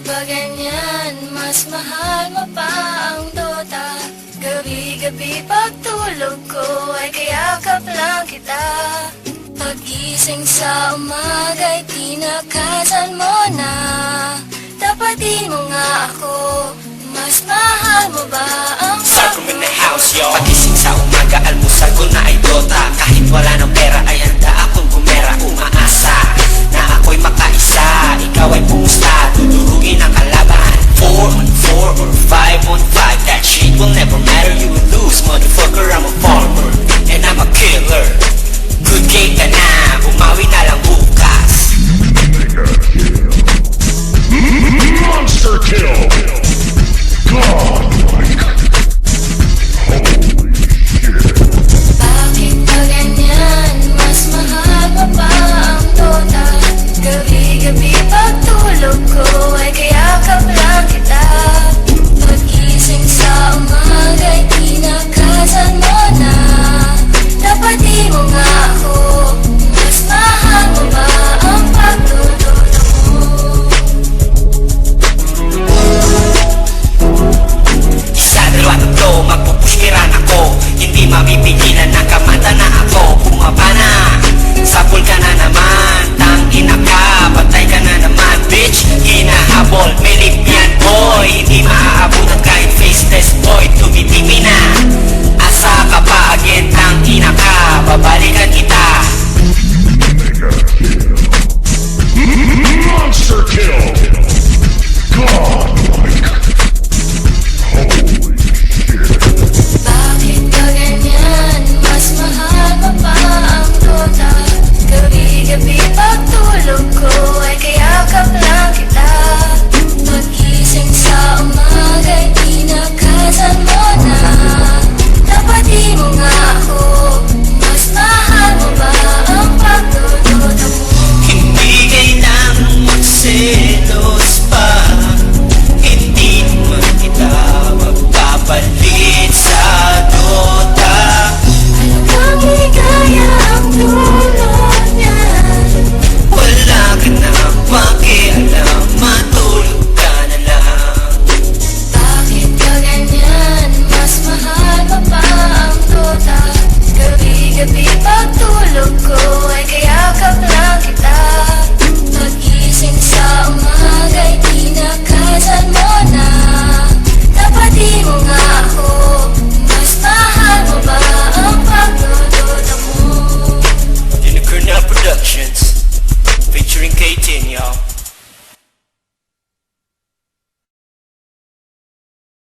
ba ganyan? Mas mahal mo pa ang Dota. Gabi-gabi pagtulog ko ay kayakap lang kita. Pagising sa umaga'y tinakasan mo na. Tapatin mo nga ako, mas mahal mo ba ang Sarko in the house, yo. Pagising sa umaga, almusal ko na ay Dota. Kahit wala ng pera ay handa akong gumera. Umaasa na ako'y makaisa. Ikaw